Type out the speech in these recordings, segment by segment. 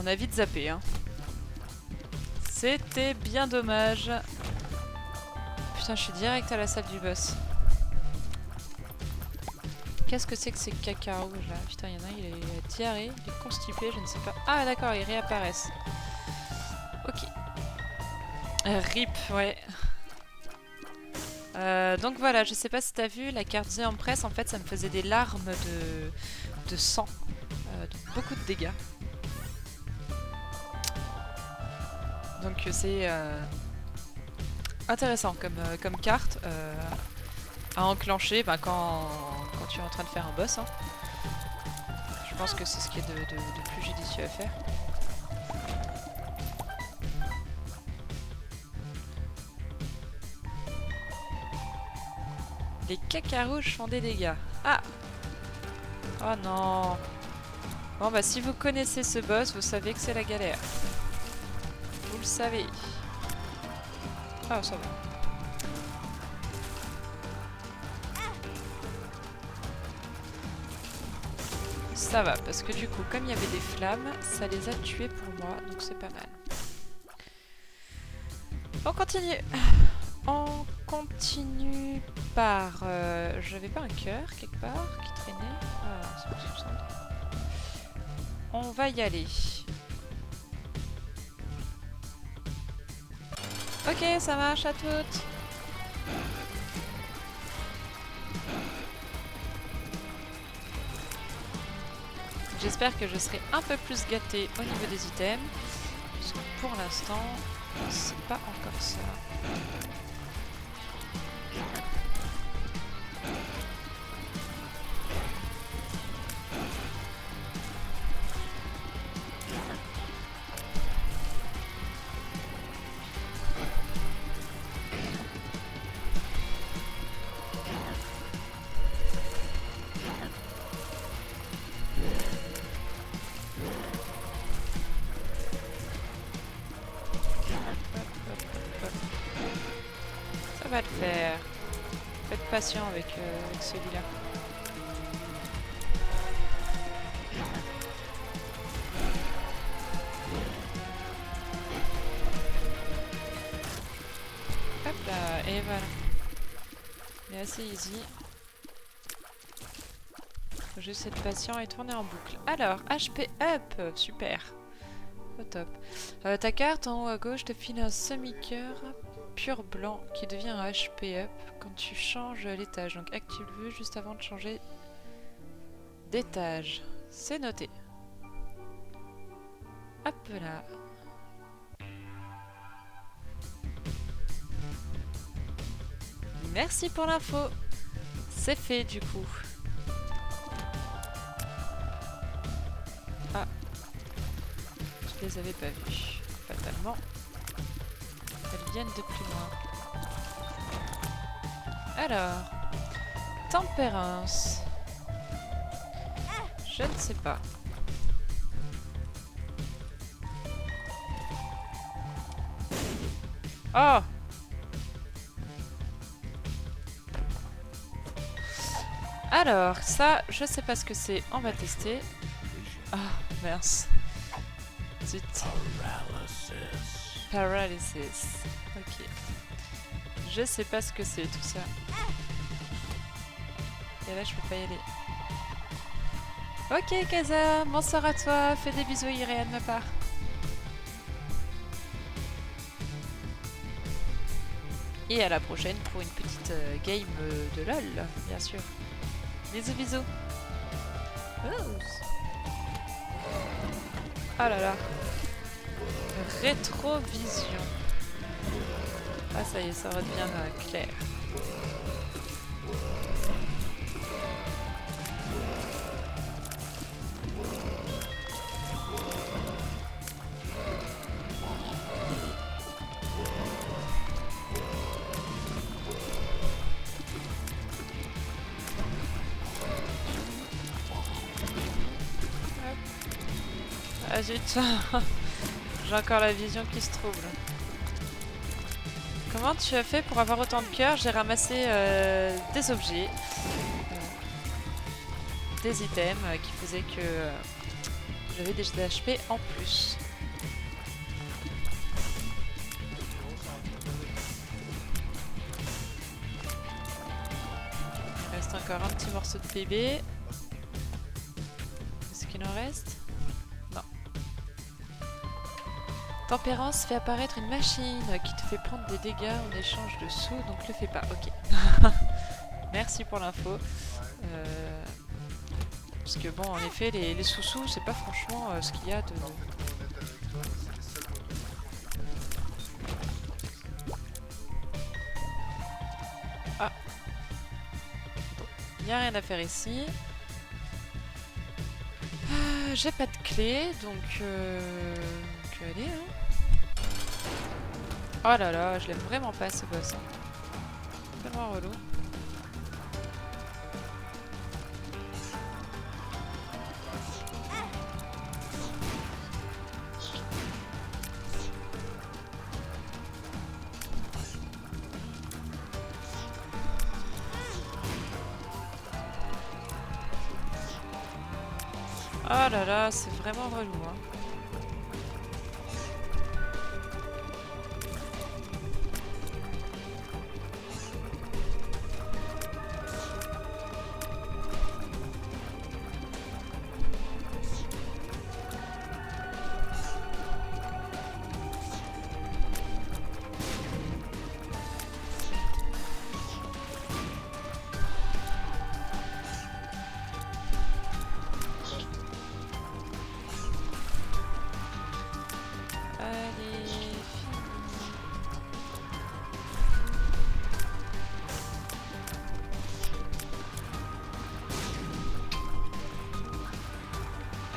On a vite zappé, hein. C'était bien dommage. Putain, je suis direct à la salle du boss. Qu'est-ce que c'est que ces caca rouges là? Putain, il y en a un, il est diarrhée, il est constipé, je ne sais pas. Ah d'accord, ils réapparaissent. Ok. RIP, ouais. Donc voilà, je sais pas si t'as vu, la carte The Empress, en fait, ça me faisait des larmes de sang. De beaucoup de dégâts. Donc c'est intéressant comme carte à enclencher quand tu es en train de faire un boss. Hein. Je pense que c'est ce qui est de plus judicieux à faire. Les caca rouges font des dégâts. Ah! Oh non! Bon bah si vous connaissez ce boss, vous savez que c'est la galère. Vous le savez. Ah ça va. Ça va, parce que du coup, comme il y avait des flammes, ça les a tués pour moi, donc c'est pas mal. On continue. On continue par... J'avais pas un cœur quelque part qui traînait. Ah, c'est pas tout ça. On va y aller. Ok, ça marche à toutes. J'espère que je serai un peu plus gâtée au niveau des items. Parce que pour l'instant, c'est pas encore ça. Ça va le faire. Faut être patient avec celui-là. Hop là, et voilà. Il est assez easy. Faut juste être patient et tourner en boucle. Alors, HP up, super. Au top. Ta carte en haut à gauche te file un semi-cœur pur blanc qui devient un HP up quand tu changes l'étage. Donc active-le juste avant de changer d'étage. C'est noté. Hop là. Merci pour l'info. C'est fait du coup. Ah. Je les avais pas vus. Fatalement. Elles viennent de plus loin. Alors. Tempérance. Je ne sais pas. Oh! Alors, ça, je sais pas ce que c'est. On va tester. Ah, mince. Zut. Paralysis. Ok. Je sais pas ce que c'est tout ça. Et là, je peux pas y aller. Ok, Kaza, bonsoir à toi. Fais des bisous Iréa de ma part. Et à la prochaine pour une petite game de LOL, bien sûr. Bisous, bisous. Oh là là. Rétrovision. Ah ça y est, ça redevient clair. Ah zut. J'ai encore la vision qui se trouble. Comment tu as fait pour avoir autant de cœur? J'ai ramassé des objets, des items qui faisaient que j'avais des HP en plus. Il reste encore un petit morceau de PB. Est-ce qu'il en reste? Non. Tempérance fait apparaître une machine qui te fait prendre des dégâts en échange de sous, donc le fais pas. Ok. Merci pour l'info. Parce que bon, en effet, les sous-sous, c'est pas franchement ce qu'il y a de... Ah. Il n'y a rien à faire ici. J'ai pas de clé, donc allez, hein. Oh là là, je l'aime vraiment pas ce boss. Hein. Tellement relou. Oh là là, c'est vraiment relou, hein.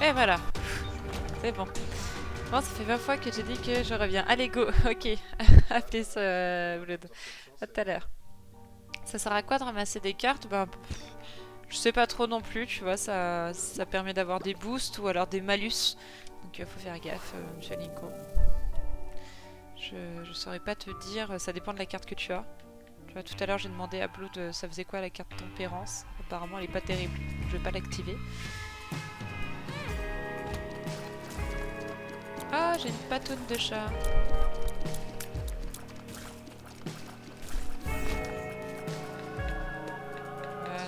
Et voilà, c'est bon. Bon, ça fait 20 fois que j'ai dit que je reviens. Allez, go, ok. Appelez ça, Blood. À tout à l'heure. Ça sert à quoi de ramasser des cartes? Ben, je sais pas trop non plus, tu vois, ça permet d'avoir des boosts ou alors des malus. Donc faut faire gaffe, monsieur Linko. Je saurais pas te dire, ça dépend de la carte que tu as. Tu vois, tout à l'heure j'ai demandé à Blood ça faisait quoi la carte tempérance. Apparemment elle est pas terrible, donc je vais pas l'activer. Ah, j'ai une patoune de chat. Voilà.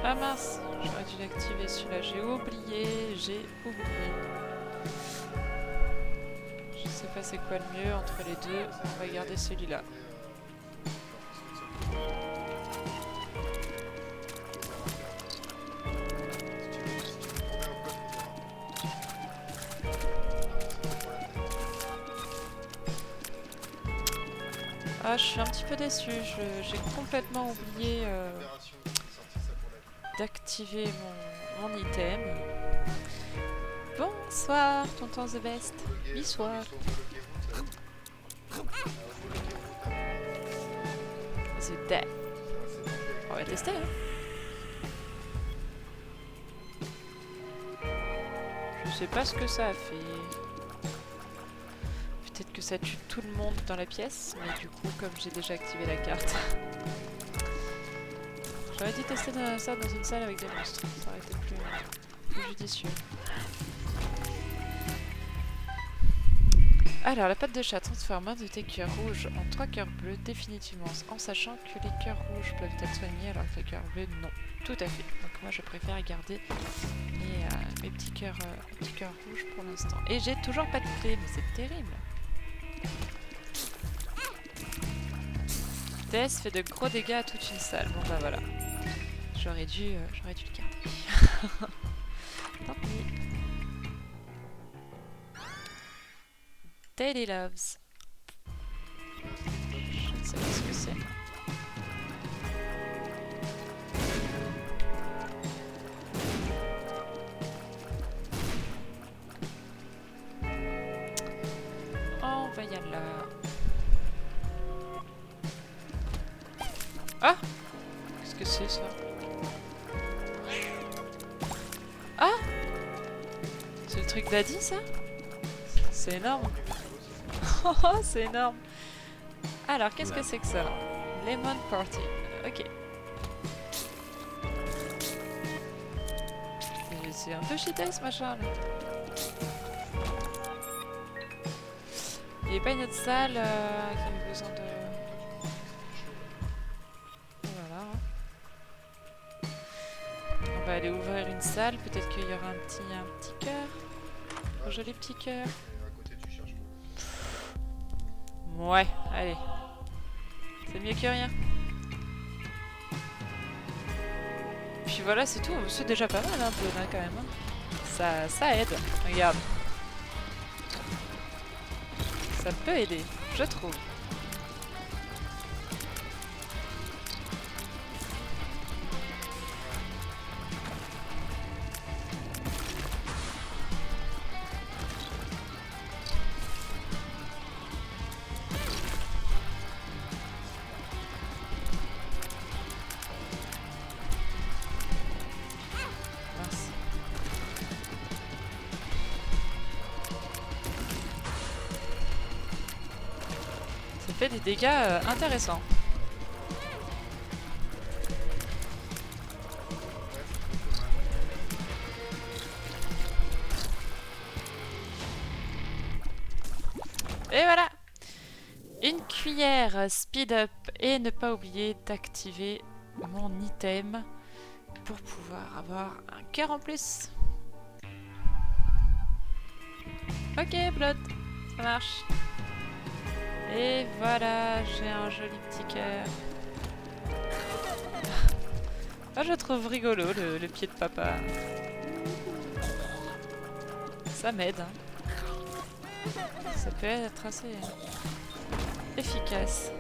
Ah mince, j'aurais dû l'activer celui-là. J'ai oublié. Je sais pas c'est quoi le mieux entre les deux. On va garder celui-là. Ah, je suis un petit peu déçue. J'ai complètement oublié d'activer mon item. Bonsoir, tonton The Best. Bonsoir. The Death. On va tester, hein. Je sais pas ce que ça a fait. Peut-être que ça tue tout le monde dans la pièce, mais du coup, comme j'ai déjà activé la carte... J'aurais dû tester ça dans une salle avec des monstres, ça aurait été plus judicieux. Alors, la patte de chat transforme un de tes cœurs rouges en 3 cœurs bleus définitivement, en sachant que les cœurs rouges peuvent être soignés alors que les cœurs bleus non. Tout à fait. Donc moi je préfère garder mes petits cœurs rouges pour l'instant. Et j'ai toujours pas de clé, mais c'est terrible. TS fait de gros dégâts à toute une salle. Bon bah voilà. J'aurais dû le garder. Tant pis. Daily Loves. Je ne sais pas ce que c'est. On va y aller. Ah! Qu'est-ce que c'est ça? Ah! C'est le truc d'Adi ça? C'est énorme! Oh, c'est énorme! Alors, qu'est-ce que c'est que ça? Lemon Party. Ok. c'est un peu cheaté ce machin là. Il n'y avait pas une autre salle qui avait besoin de... Voilà. On va aller ouvrir une salle, peut-être qu'il y aura un petit cœur. Un joli petit cœur. Ouais, allez. C'est mieux que rien. Puis voilà, c'est tout. C'est déjà pas mal un peu là quand même. Ça aide. Regarde. Ça peut aider, je trouve. Fait des dégâts intéressants. Et voilà! Une cuillère speed up et ne pas oublier d'activer mon item pour pouvoir avoir un cœur en plus. Ok, Blood, ça marche. Et voilà, j'ai un joli petit cœur. Ah, je trouve rigolo le pied de papa. Ça m'aide. Hein. Ça peut être assez efficace.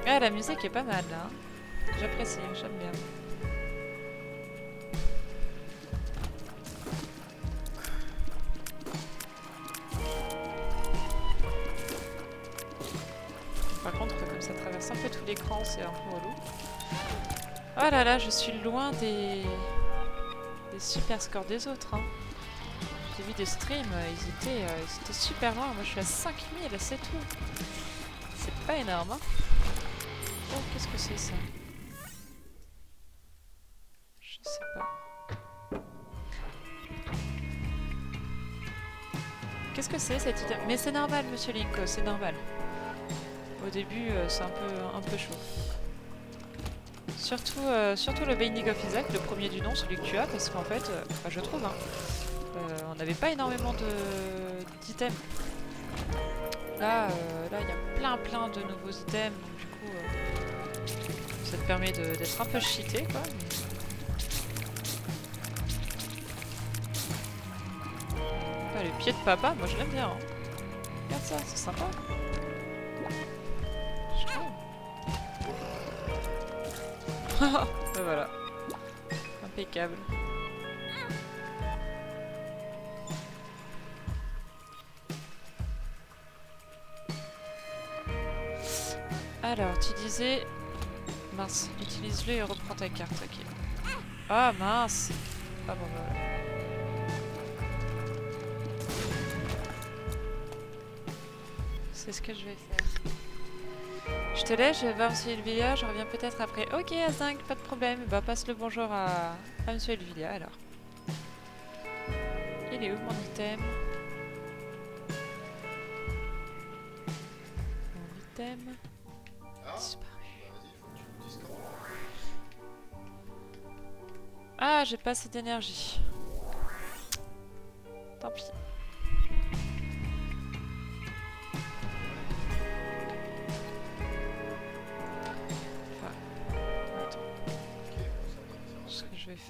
Ah, la musique est pas mal là. Hein. J'apprécie, j'aime bien. Par contre, comme ça traverse un peu tout l'écran, c'est un peu relou. Oh là là, je suis loin des super scores des autres. Hein. J'ai vu des streams, ils étaient super loin. Moi, je suis à 5000, c'est tout. C'est pas énorme. Hein. Oh, qu'est-ce que c'est ça? Je sais pas. Qu'est-ce que c'est cette idée? Mais c'est normal, monsieur Linko, c'est normal. Au début, c'est un peu chaud. Surtout le Binding of Isaac, le premier du nom, celui que tu as, parce qu'en fait, je trouve, hein, on n'avait pas énormément d'items. Là, il y a plein de nouveaux items, donc du coup, ça te permet d'être un peu cheaté, quoi. Ah, le pied de papa, moi je l'aime bien. Hein. Regarde ça, c'est sympa. Ben voilà. Impeccable. Alors, tu disais... Mince, utilise-le et reprends ta carte, ok. Ah mince. Ah bon, ben voilà. C'est ce que je vais faire. Je te laisse, je vais voir Monsieur Elvilla, je reviens peut-être après. Ok, A5, pas de problème. Bah, passe le bonjour à Monsieur Elvilla alors. Il est où mon item? Mon item. Disparu. Ah, j'ai pas assez d'énergie. Tant pis.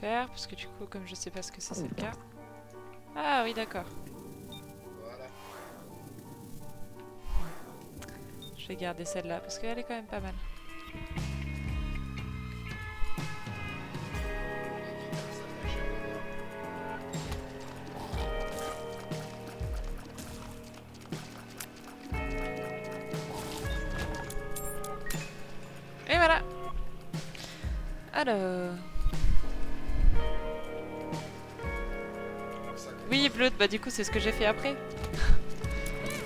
Faire parce que du coup comme je sais pas ce que c'est cette carte. Ah oui d'accord. Voilà. Je vais garder celle-là parce qu'elle est quand même pas mal. Et voilà. Alors. Oui, Blood, bah du coup c'est ce que j'ai fait après.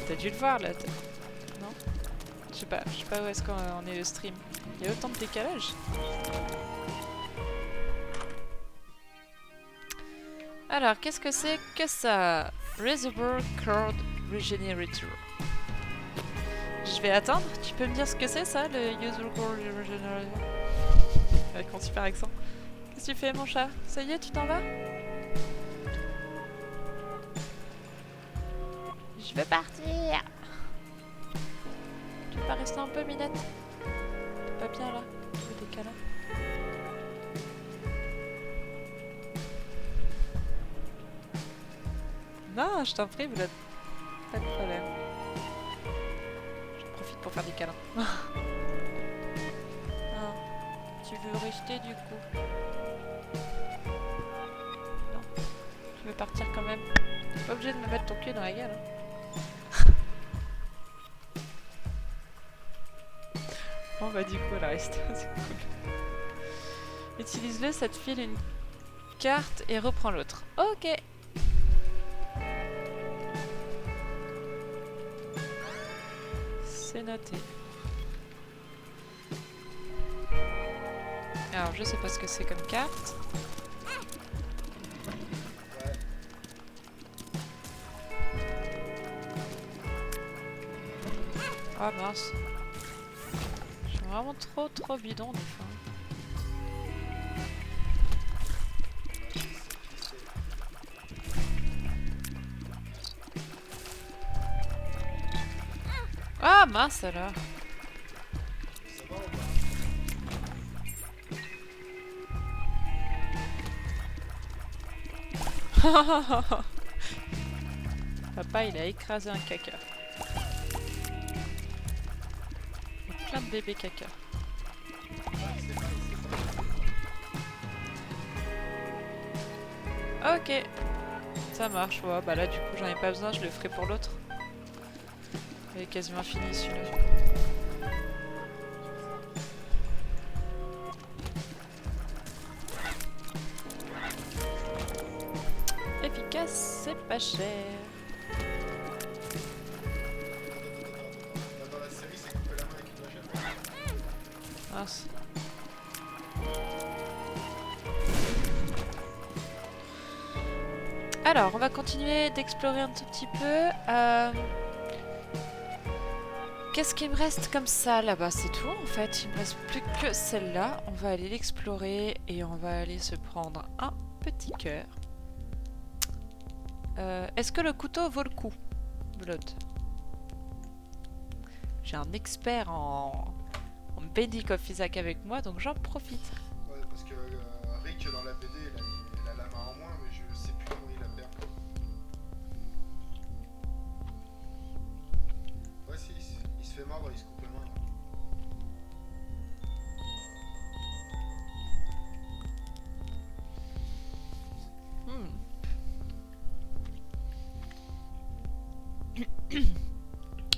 T'as dû le voir là. Non? Je sais pas où est-ce qu'on est le stream. Il y a autant de décalage. Alors, qu'est-ce que c'est que ça? Reservoir Card Regenerator. Je vais attendre. Tu peux me dire ce que c'est ça, le User Card Regenerator? Avec mon super accent. Qu'est-ce que tu fais, mon chat? Ça y est, tu t'en vas? Je veux partir. Tu peux pas rester un peu, Minette? T'es pas bien là? Tu veux des câlins? Non, je t'en prie, Blood. Pas de problème. Je profite pour faire des câlins. Ah, tu veux rester du coup? Non. Tu veux partir quand même? T'es pas obligé de me mettre ton cul dans la gueule. Hein. Bon bah du coup elle reste, c'est cool. Utilise-le, ça te file une carte et reprends l'autre. Ok. C'est noté. Alors je sais pas ce que c'est comme carte. Ah mince. Je suis vraiment trop bidon des fois. Ah mince alors. Papa il a écrasé un caca. Il y a plein de bébés caca. Ok. Ça marche, ouais. Bah là du coup j'en ai pas besoin, je le ferai pour l'autre. Il est quasiment fini celui-là. Efficace, c'est pas cher. Dans la série, c'est couper la main avec une machette. Mince. Alors, on va continuer d'explorer un tout petit peu. Qu'est-ce qu'il me reste comme ça là-bas? C'est tout en fait. Il me reste plus que celle-là. On va aller l'explorer et on va aller se prendre un petit cœur. Est-ce que le couteau vaut le coup, Blood? J'ai un expert en Bending of Isaac avec moi, donc j'en profite. Ouais, parce que Rick dans la BD, il a la main en moins, mais je sais plus comment il la perd. Ouais, si, il se fait mordre, il se coupe la main.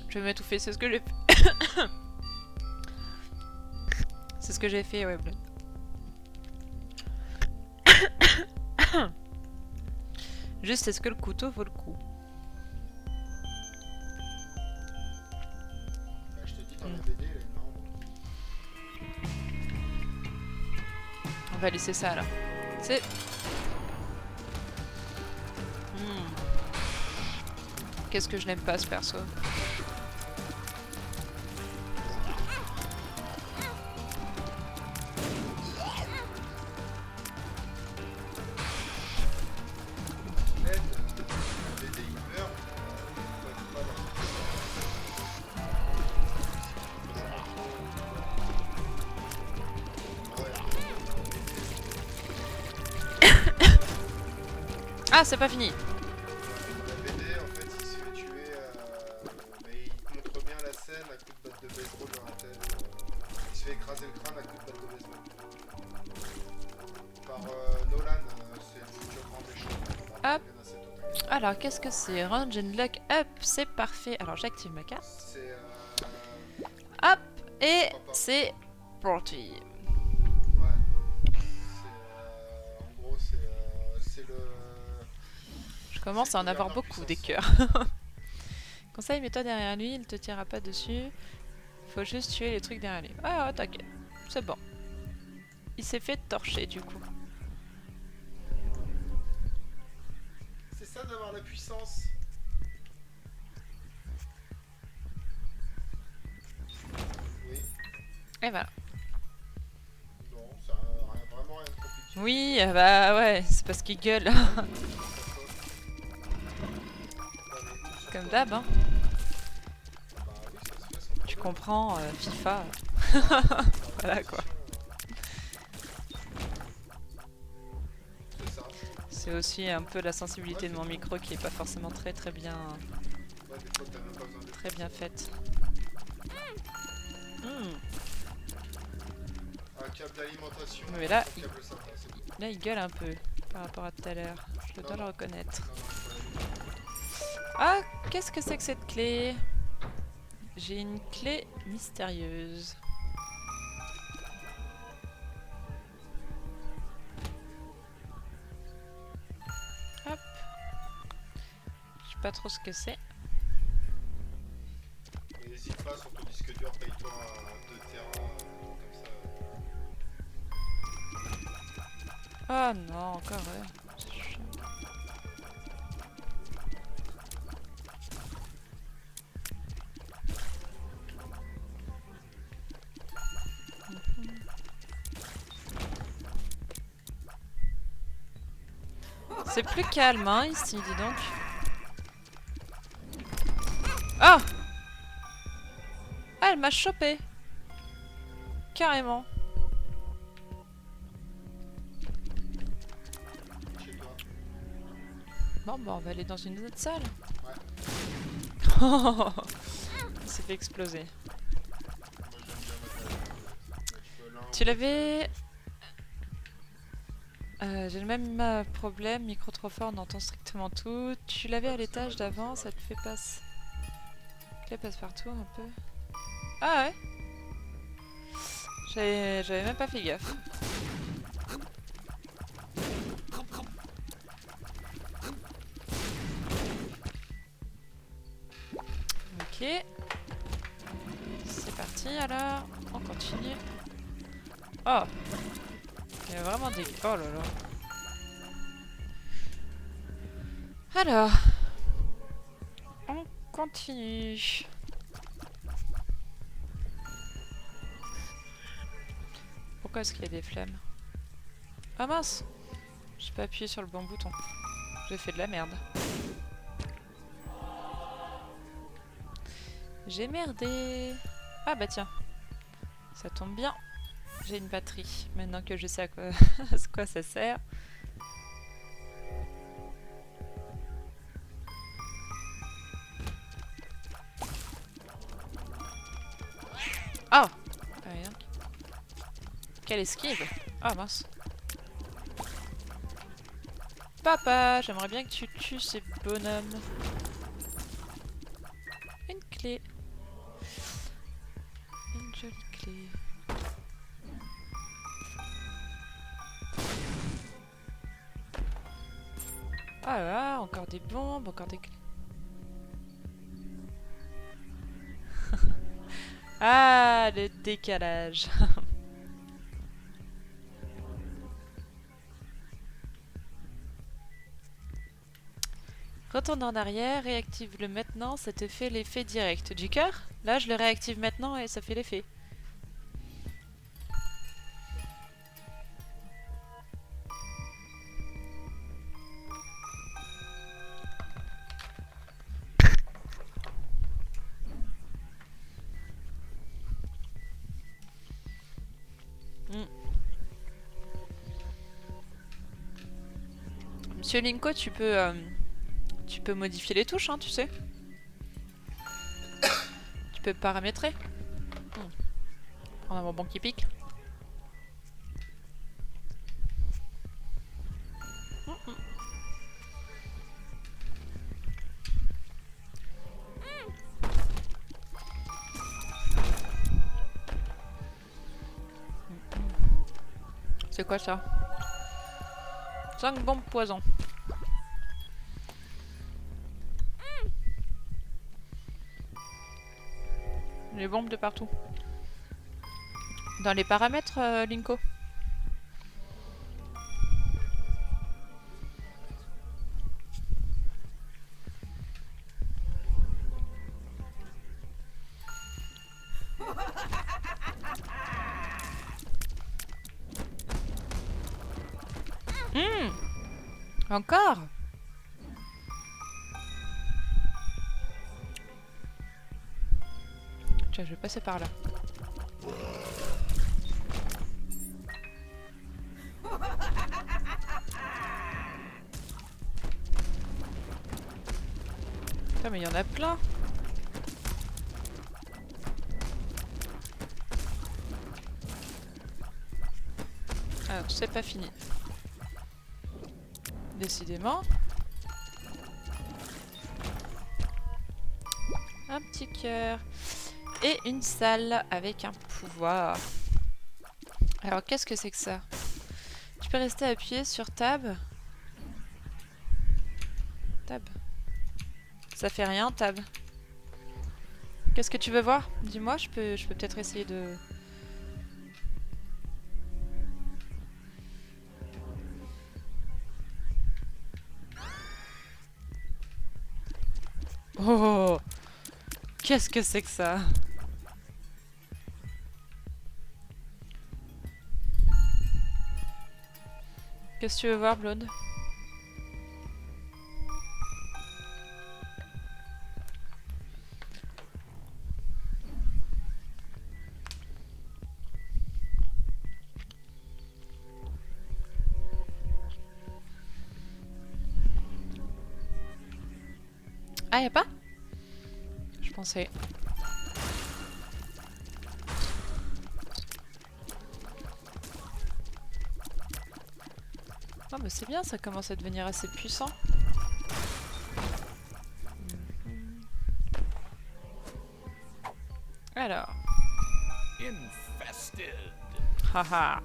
Je vais m'étouffer, c'est ce que j'ai fait. C'est ce que j'ai fait, ouais, Blood. Juste, est-ce que le couteau vaut le coup? Bah, je te dis, dans la BD, il a une main en moins. On va laisser ça là. C'est... Qu'est-ce que je n'aime pas ce perso? Ned, la BD, il meurt. Ouais, Ah, c'est pas fini. la BD, en fait, il se fait tuer, mais il montre bien la scène à coups de batte de baseball dans la tête. Il se fait écraser le crâne à coups de batte de baseball. Par Nolan, c'est le futur grand méchant. Hop. Alors, qu'est-ce que c'est? Range and lock up, c'est parfait. Alors, j'active ma carte. C'est Hop, et c'est parti. ouais. En gros, c'est le. Je commence à en avoir gouverneur beaucoup des puissance. cœurs. Conseil, mets-toi derrière lui, il te tirera pas dessus. Faut juste tuer les trucs derrière lui. Ah, t'inquiète, c'est bon. Il s'est fait torcher du coup. ça d'avoir la puissance. Oui. Et voilà. Non, ça a vraiment rien de compliqué. Oui, bah ouais, c'est parce qu'il gueule. Comme d'hab, hein. Bah oui, ça se fait sans Tu problème. comprends, FIFA. Voilà quoi. C'est ça. C'est aussi un peu la sensibilité de mon micro qui est pas forcément très bien Ouais, des fois t'as même pas besoin de très bien faite. un câble d'alimentation. Mais là, Un câble SATA, c'est tout. Là, il gueule un peu par rapport à tout à l'heure. Je dois le reconnaître. Non, non, Ah, qu'est-ce que c'est que cette clé? J'ai une clé mystérieuse. Hop. Je sais pas trop ce que c'est. mais n'hésite pas sur ton disque dur, paye-toi un 2 Tera, comme ça. Oh non, encore ouais. C'est chiant. C'est plus calme hein, ici, dis donc. Oh! Ah, elle m'a chopé. Carrément. Chez toi. Bon, bah on va aller dans une autre salle. Ouais. Il s'est fait exploser. Moi j'aime bien mettre Tu l'avais... j'ai le même problème, micro trop fort, on entend strictement tout. Tu l'avais à l'étage d'avant, ça te fait passer... Clé passe partout un peu. Ah ouais? J'avais même pas fait gaffe. Ok. C'est parti alors, on continue. Oh! Il y a vraiment des... Oh là là. Alors... On continue. Pourquoi est-ce qu'il y a des flammes? Ah mince! J'ai pas appuyé sur le bon bouton. J'ai fait de la merde. J'ai merdé. Ah bah tiens. Ça tombe bien. J'ai une batterie. Maintenant que je sais à quoi, à quoi ça sert. Oh! Ah, rien. Quelle esquive! Ah mince. Papa, j'aimerais bien que tu tues ces bonhommes. Une clé. Une jolie clé. Ah là là, encore des bombes, encore des clés. Ah, le décalage. Retourne en arrière, réactive-le maintenant, ça te fait l'effet direct. Du cœur? Là, je le réactive maintenant et ça fait l'effet. Monsieur Linko, tu peux modifier les touches, hein, tu sais. Tu peux paramétrer. On a mon bon qui pique. C'est quoi ça? 5 bombes poison. Les bombes de partout. Dans les paramètres, Linko. Encore? Tiens, je vais passer par là. Putain, mais il y en a plein. Alors, c'est pas fini. Décidément. Un petit cœur. Et une salle avec un pouvoir. Alors, qu'est-ce que c'est que ça? Tu peux rester appuyé sur Tab. Tab. Ça fait rien, Tab. Qu'est-ce que tu veux voir? Dis-moi, je peux peut-être essayer de... Oh! Qu'est-ce que c'est que ça? Qu'est-ce que tu veux voir, Blonde? Ah, y'a pas? Je pensais. Oh, mais c'est bien, ça commence à devenir assez puissant. Alors. Infested. Haha.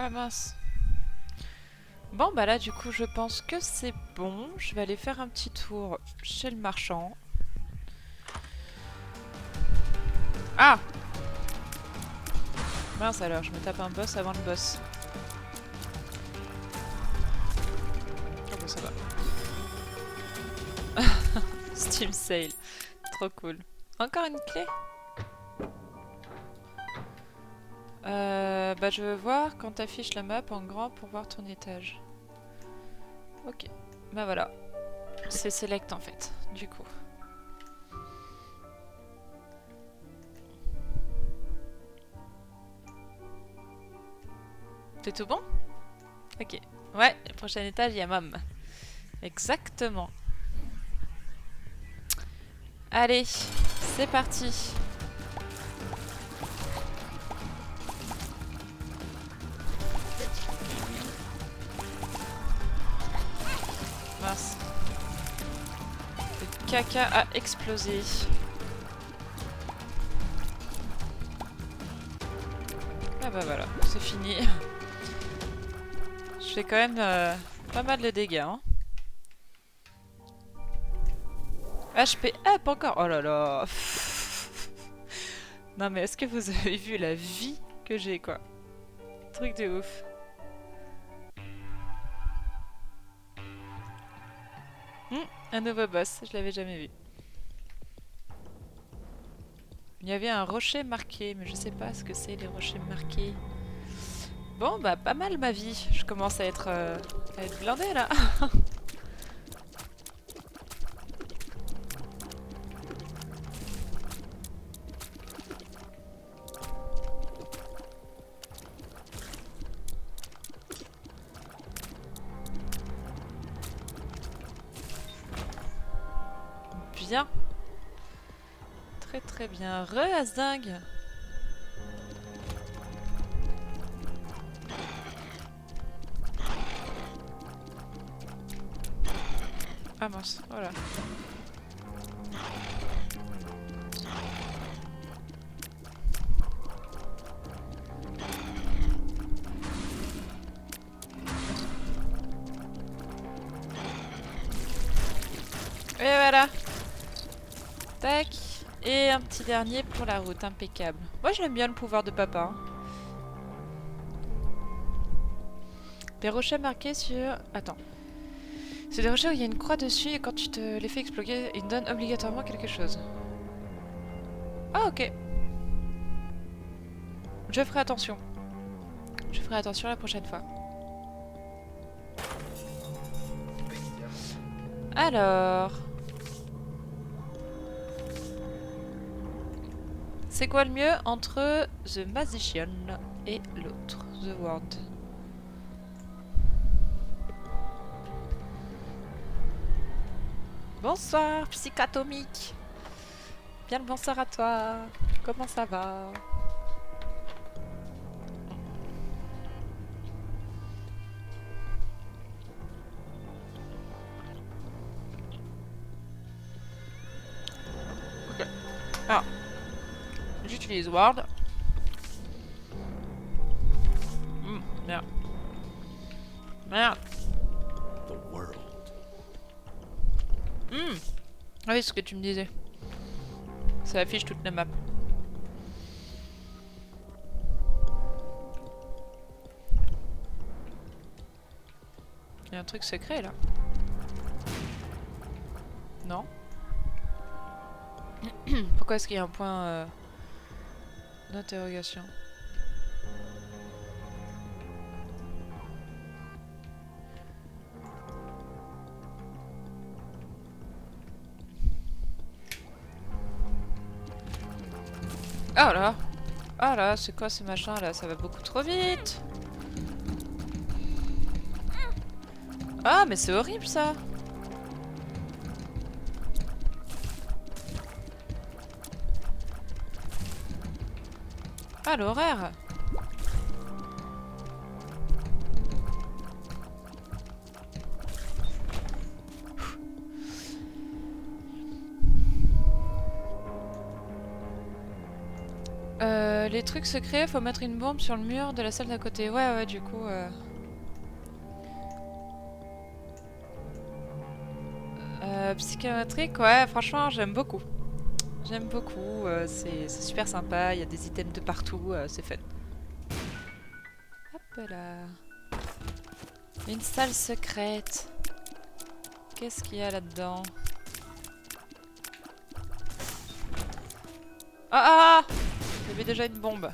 Ah mince. Bon bah là du coup je pense que c'est bon. Je vais aller faire un petit tour chez le marchand. Ah! Mince alors, je me tape un boss avant le boss. Oh bah ça va. Steam Sale. Trop cool. Encore une clé? Bah je veux voir quand t'affiches la map en grand pour voir ton étage. Ok. Bah voilà. C'est select en fait, du coup. C'est tout bon? Ok. Ouais, le prochain étage, il y a Mom. Exactement. Allez, c'est parti. Mince. Le caca a explosé. Ah bah voilà, c'est fini. Je fais quand même pas mal de dégâts. Hein. HP up encore. Oh là là. Non mais est-ce que vous avez vu la vie que j'ai quoi? Truc de ouf. Un nouveau boss, je l'avais jamais vu. Il y avait un rocher marqué, mais je sais pas ce que c'est les rochers marqués. Bon bah pas mal ma vie, je commence à être blindée là. Bien. Très très bien. Re-Asdingue. Ah mince, voilà. Et voilà. Tac. Et un petit dernier pour la route, impeccable. Moi, je l'aime bien le pouvoir de papa. Hein. Des rochers marqués sur... Attends. C'est des rochers où il y a une croix dessus et quand tu te les fais exploser, ils te donnent obligatoirement quelque chose. Ah ok. Je ferai attention. Je ferai attention la prochaine fois. Alors... C'est quoi le mieux entre The Magician et l'autre, The Ward? Bonsoir, psychatomique. Bien le bonsoir à toi. Comment ça va? Ok. Ah. J'utilise Ward. Merde. Merde. Ah oui, ce que tu me disais. Ça affiche toute la map. Il y a un truc secret là. Non? Pourquoi est-ce qu'il y a un point d'interrogation? Oh là! Oh là, c'est quoi ces machins là? Ça va beaucoup trop vite! Ah, mais c'est horrible ça! Ah, l'horaire! Les trucs secrets, faut mettre une bombe sur le mur de la salle d'à côté. Ouais, ouais, du coup... psychiatrique, ouais, franchement, j'aime beaucoup. J'aime beaucoup, c'est super sympa, il y a des items de partout, c'est fun. Hop là. Une salle secrète. Qu'est-ce qu'il y a là-dedans? Ah, il y avait déjà une bombe.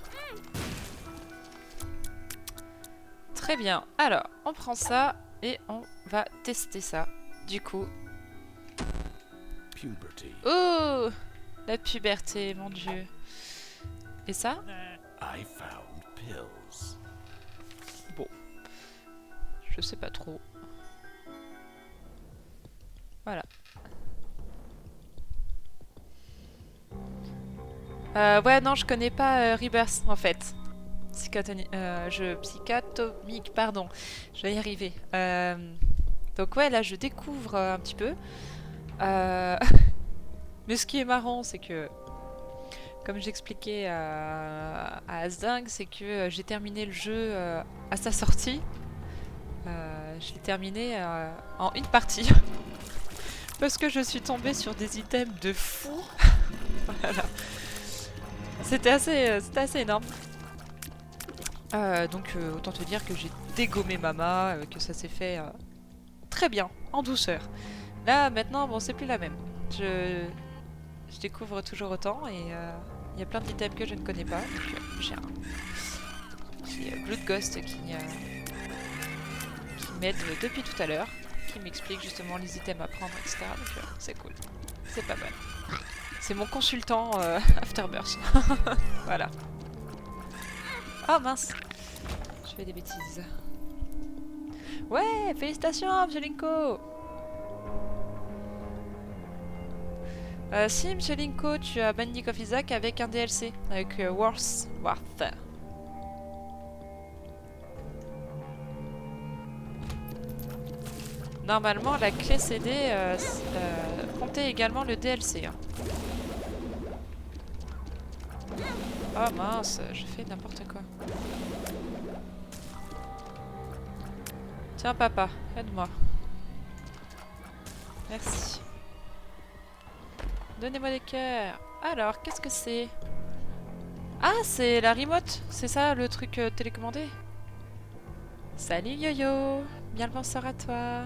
Très bien. Alors, on prend ça et on va tester ça. Du coup. Oh, la puberté, mon dieu. Et ça? Bon. Je sais pas trop. Voilà. Ouais, non, je connais pas Rebirth en fait. Psychatomique, pardon. Je vais y arriver. Donc ouais, là je découvre un petit peu. Mais ce qui est marrant, c'est que, comme j'expliquais à Asding, c'est que j'ai terminé le jeu à sa sortie. Je l'ai terminé en une partie. Parce que je suis tombée sur des items de fou. Voilà. C'était assez énorme. Donc autant te dire que j'ai dégommé Mama, que ça s'est fait très bien, en douceur. Là maintenant, bon, c'est plus la même. Je découvre toujours autant et il y a plein d'items que je ne connais pas. Donc j'ai un petit Blood Ghost qui m'aide depuis tout à l'heure, qui m'explique justement les items à prendre, etc. Donc c'est cool, c'est pas mal. C'est mon consultant Afterbirth. Voilà. Oh mince, je fais des bêtises. Ouais, félicitations, Monsieur Linko. Si, Monsieur Linko, tu as Binding of Isaac avec un DLC, avec Worth. Normalement, la clé CD comptait également le DLC. Hein. Oh mince, je fais n'importe quoi. Tiens papa, aide-moi. Merci. Donnez-moi des cœurs. Alors, qu'est-ce que c'est? Ah, c'est la remote. C'est ça le truc télécommandé? Salut Yo-Yo, bien le bonsoir à toi.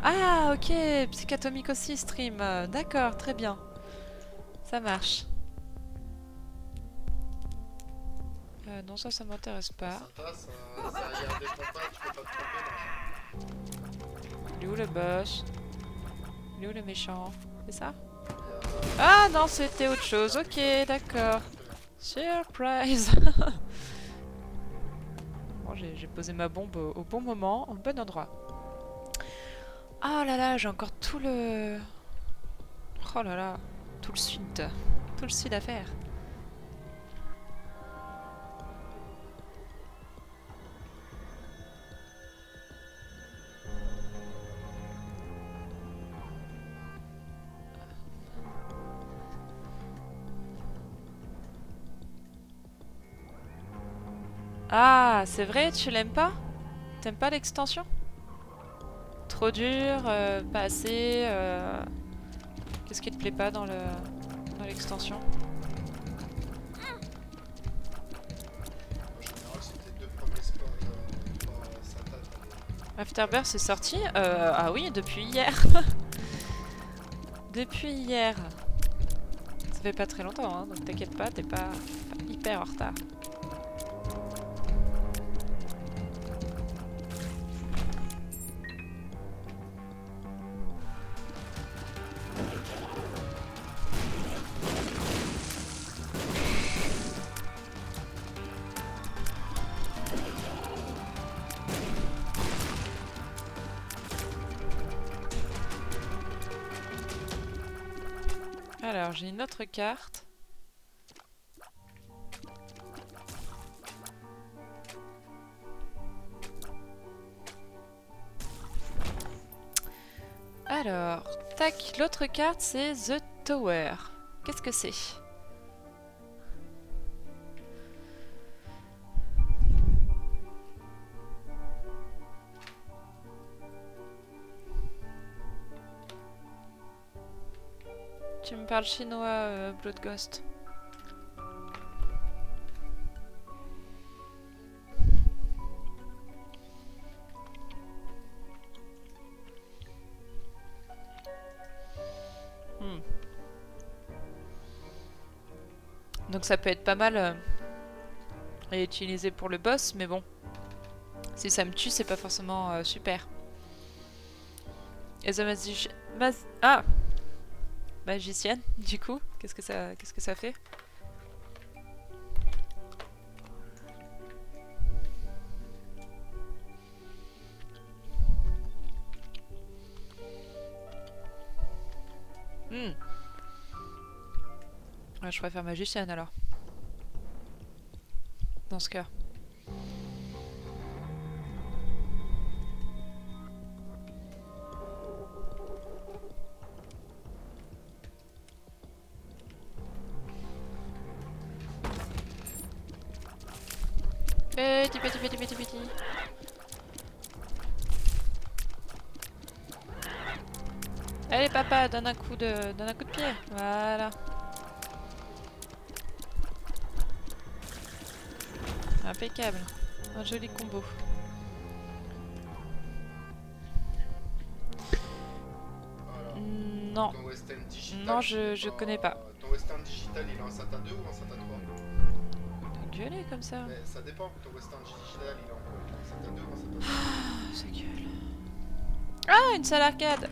Ah ok, Psychatomique aussi stream, d'accord, très bien. Ça marche. Non ça m'intéresse pas. Sympa, ça y a des pompes, tu peux pas te tromper là. Il est où le boss? Il est où le méchant? C'est ça? Il y Ah non, c'était autre chose, ok, d'accord. Surprise. Bon, j'ai posé ma bombe au bon moment, au bon endroit. Ah là là, j'ai encore tout le... Oh là là, tout le sud. Tout le sud à faire. Ah, c'est vrai, tu l'aimes pas? T'aimes pas l'extension? Trop dur, pas assez... Qu'est-ce qui te plaît pas dans l'extension? En général, c'était deux premiers scores. Afterbirth c'est sorti? Ah oui, depuis hier. Depuis hier. Ça fait pas très longtemps, hein, donc t'inquiète pas, t'es pas hyper en retard. Alors, j'ai une autre carte. Alors, tac, l'autre carte c'est The Tower. Qu'est-ce que c'est? Tu me parles chinois, Blood Ghost. Donc ça peut être pas mal à utiliser pour le boss, mais bon. Si ça me tue, c'est pas forcément super. Et The Ah, magicienne, du coup, qu'est-ce que ça fait? Ouais, je préfère magicienne alors. Dans ce cas. Petit. Allez papa, donne un coup de pied. Voilà. Impeccable. Un joli combo. Voilà. Non. Ton Western Digital, Non, je connais pas. Ton Western Digital, il est en SATA 2 ou en SATA 3? T'as gueulé comme ça. Mais ça dépend. Ton Western Digital, il est en quoi? Il est en SATA 2 ou en SATA 3? Ah, ça gueule. Ah, une salle arcade.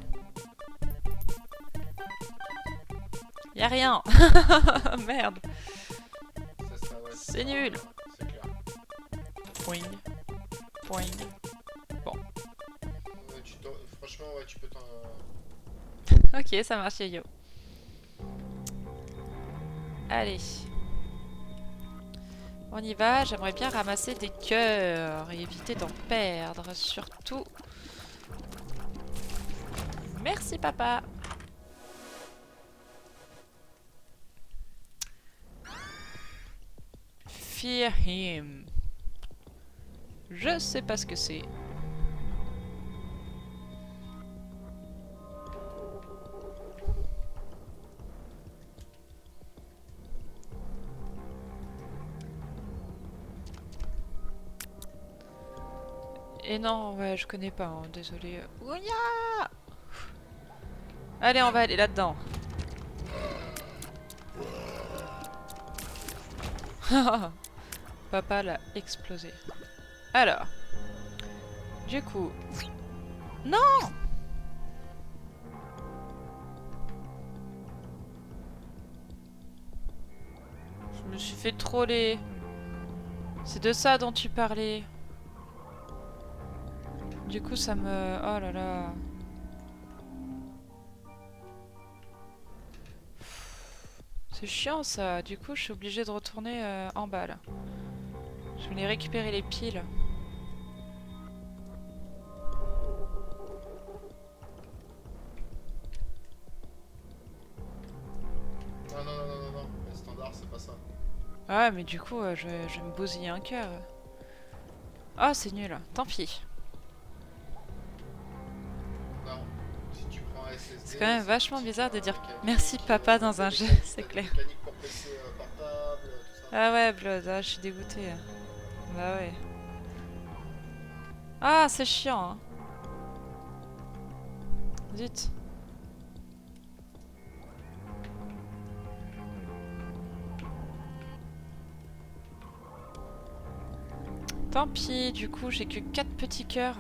Y'a rien. Merde. C'est ça, ouais. C'est nul. C'est clair. Poing. Poing. Bon. Franchement, ouais, tu peux t'en... Ok, ça marche, yo. Allez. On y va. J'aimerais bien ramasser des cœurs et éviter d'en perdre. Surtout. Merci, papa. Fear him. Je sais pas ce que c'est. Et non, ouais, je connais pas, hein, désolé. Ouya. Allez, on va aller là-dedans. Papa l'a explosé. Alors, du coup... Non! Je me suis fait troller. C'est de ça dont tu parlais. Du coup, ça me... Oh là là. C'est chiant ça. Du coup, je suis obligée de retourner en bas là. Je voulais récupérer les piles. Non, non, non, non, non, non. Les standards, c'est pas ça. Ouais, mais du coup, je vais me bousiller un cœur. Oh, c'est nul. Tant pis. Non. Si tu prends un SSD... C'est quand même vachement bizarre de dire mécanique, merci papa dans un jeu, c'est clair. Mécanique pour PC portable, tout ça. Ah ouais, Blood, ah, je suis dégoûtée. Bah ouais. Ah, c'est chiant, hein. Zut. Tant pis, du coup, j'ai que 4 petits cœurs.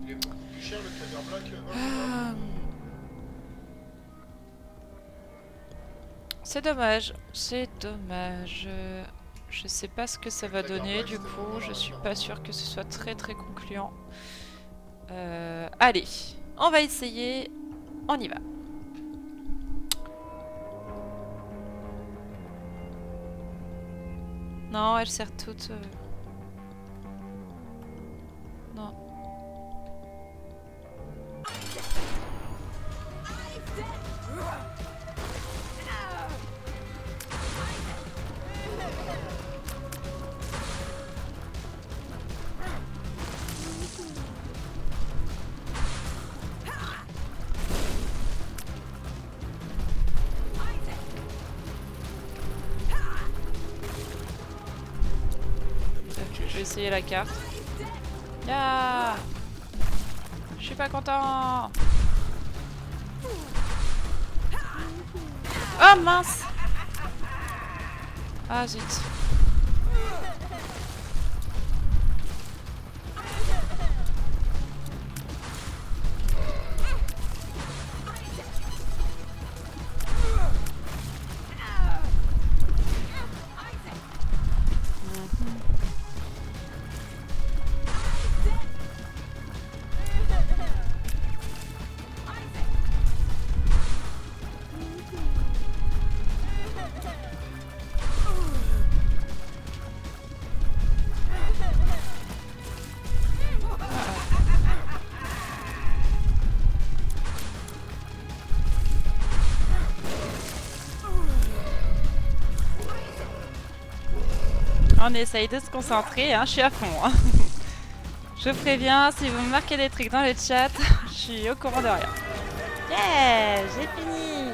Il est beaucoup plus cher le Cracker Black. Ah. C'est dommage, c'est dommage. Je sais pas ce que ça va donner, du coup, je suis pas sûre que ce soit très très concluant. Allez, on va essayer, on y va. Non, elles servent toutes... Non. Je vais essayer la carte. Ya. Je suis pas content. Oh mince. Ah zut. On essaye de se concentrer, hein, je suis à fond. Hein. Je vous préviens, si vous me marquez des trucs dans le chat, je suis au courant de rien. Yeah, j'ai fini.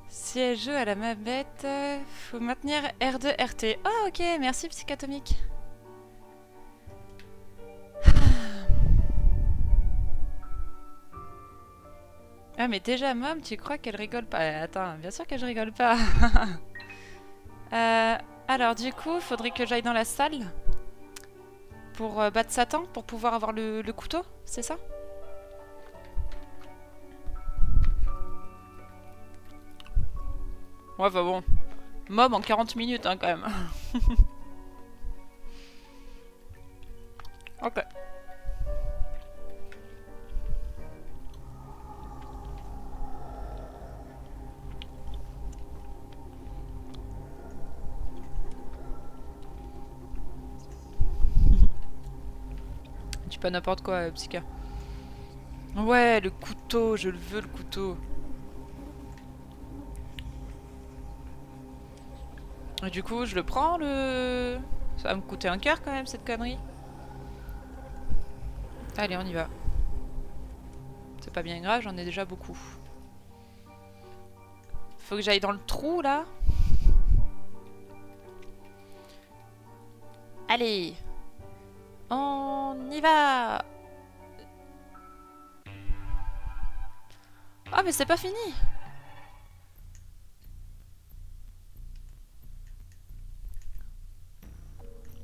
Si elle joue à la mamette, faut maintenir R2 RT. Oh ok, merci Psychatomique. Ah mais déjà Mom, tu crois qu'elle rigole pas? Attends, bien sûr que je rigole pas. Alors du coup, il faudrait que j'aille dans la salle pour battre Satan, pour pouvoir avoir le couteau, c'est ça? Ouais, bah bon. Mob en 40 minutes, hein, quand même. Ok. Dis pas n'importe quoi, Psyka. Ouais, le couteau, je le veux, le couteau. Et du coup, je le prends, le... Ça va me coûter un cœur, quand même, cette connerie. Allez, on y va. C'est pas bien grave, j'en ai déjà beaucoup. Faut que j'aille dans le trou, là. Allez, on y va. Ah mais c'est pas fini.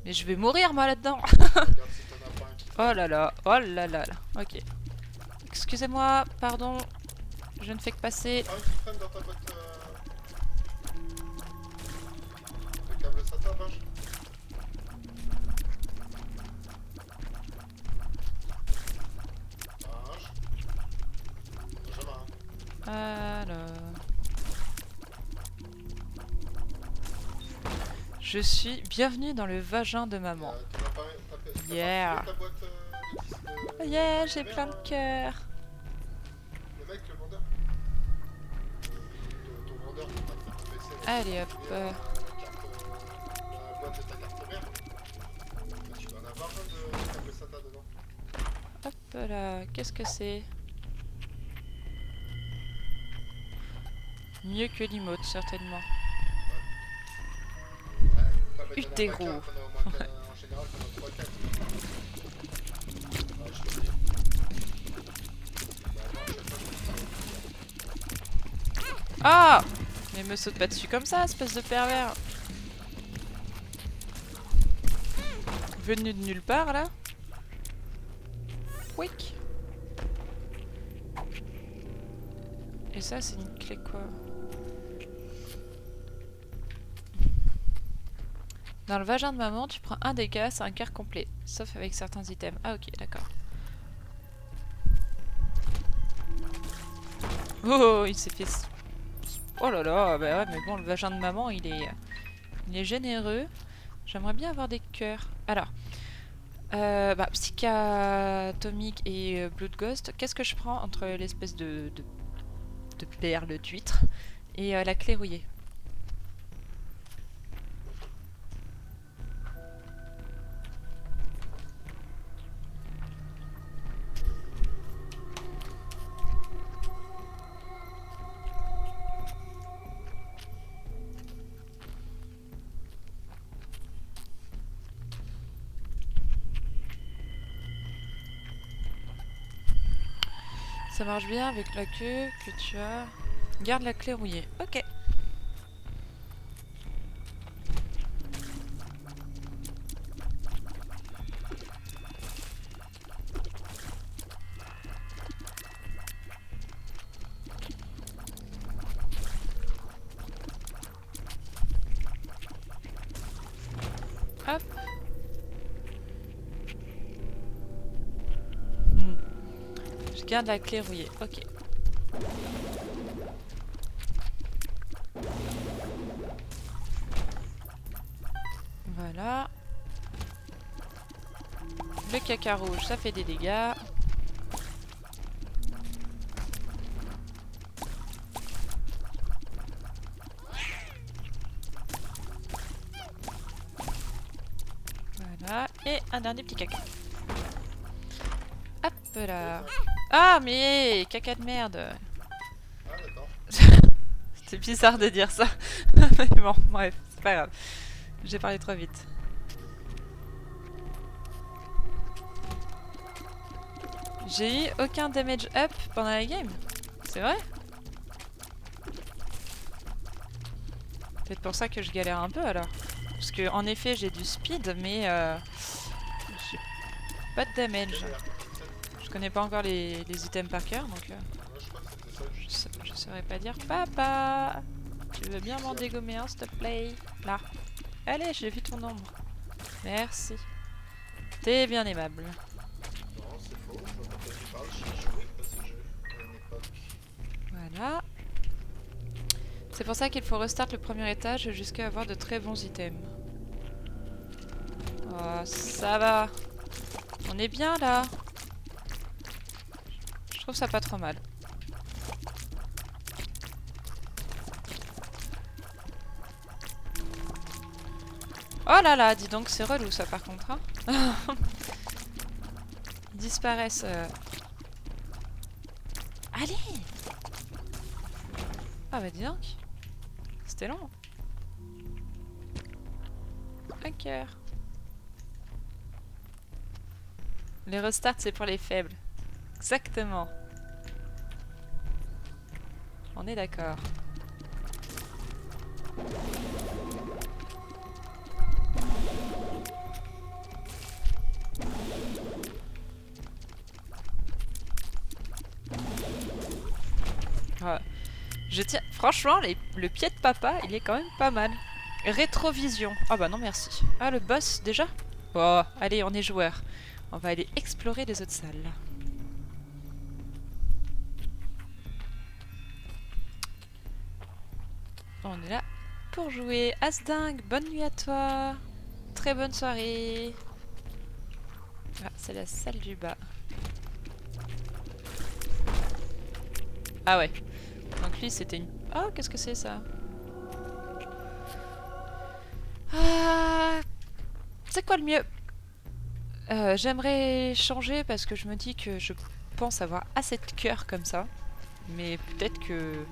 Mais je vais mourir moi là-dedans. Regarde si t'en as pas un qui Oh là là, oh là là là. Ok. Excusez-moi, pardon. Je ne fais que passer. un qui traîne dans ta boîte. Le câble SATA, Benj. Benj. Benjamin. Alors. Je suis bienvenue dans le vagin de maman. T'as Yeah. ta boîte de disque de... Yeah, j'ai plein de cœurs. Le mec, le vendeur. Ton vendeur qui t'a fait ton PC. Allez hop. La boîte de ta carte mère. Tu dois en avoir un de câble SATA dedans. Hop là, qu'est-ce que c'est? Mieux que l'emote, certainement. Utéro. En général, t'en as 3-4. Ah! Mais me saute pas dessus comme ça, espèce de pervers. Venu de nulle part, là. Quick. Et ça, c'est une clé quoi? Dans le vagin de maman, tu prends un dégât, c'est un quart complet. Sauf avec certains items. Ah ok, d'accord. Oh, il s'est fait... Oh là là, bah ouais, mais bon, le vagin de maman, il est généreux. J'aimerais bien avoir des cœurs. Alors, Psychatomique et Blood Ghost, qu'est-ce que je prends entre l'espèce de perle d'huître et la clé rouillée? Ça marche bien avec la queue que tu as. Garde la clé rouillée. Ok. Hop. Je garde la clé rouillée. Ok. Voilà. Le caca rouge, ça fait des dégâts. Voilà. Et un dernier petit caca. Hop là. Ah mais caca de merde. Ah, d'accord. C'était bizarre de dire ça. Mais bon, bref, c'est pas grave. J'ai parlé trop vite. J'ai eu aucun damage up pendant la game. C'est vrai? Peut-être pour ça que je galère un peu alors. Parce que en effet j'ai du speed mais j'ai pas de damage. Je connais pas encore les items par cœur donc je saurais pas dire. Papa, tu veux bien m'en dégommer un s'il te plaît? Là. Allez, j'ai vu ton ombre. Merci. T'es bien aimable. Non, c'est faux. Je vois pas de quoi tu parles. J'ai joué à ce jeu à une époque. Voilà. C'est pour ça qu'il faut restart le premier étage jusqu'à avoir de très bons items. Oh, ça va. On est bien là. Je trouve ça pas trop mal. Oh là là, dis donc, c'est relou ça par contre. Hein. Ils disparaissent. Allez! Ah bah dis donc. C'était long. Un cœur. Les restarts, c'est pour les faibles. Exactement. On est d'accord. Ouais. Je tiens... Franchement, le pied de papa, il est quand même pas mal. Rétrovision. Ah bah non, merci. Ah, le boss, déjà? Oh, allez, on est joueurs. On va aller explorer les autres salles. On est là pour jouer. Asdingue, bonne nuit à toi. Très bonne soirée. Ah, c'est la salle du bas. Ah ouais. Donc lui, c'était une... Oh, qu'est-ce que c'est ça? Ah... C'est quoi le mieux? J'aimerais changer parce que je me dis que je pense avoir assez de cœur comme ça. Mais peut-être que...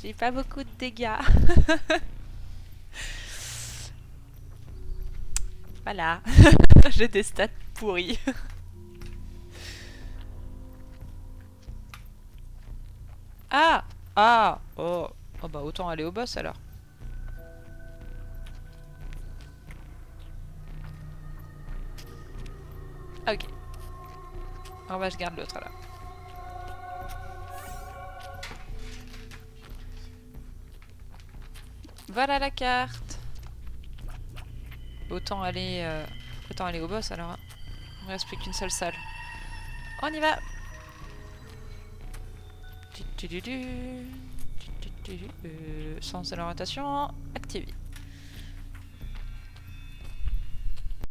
J'ai pas beaucoup de dégâts. Voilà. J'ai des stats pourris. Ah! Ah! Oh! Oh bah autant aller au boss alors. Ok. Oh bah je garde l'autre alors. Voilà la carte. Autant aller au boss alors. Hein. Il ne reste plus qu'une seule salle. On y va. Sens de l'orientation activé.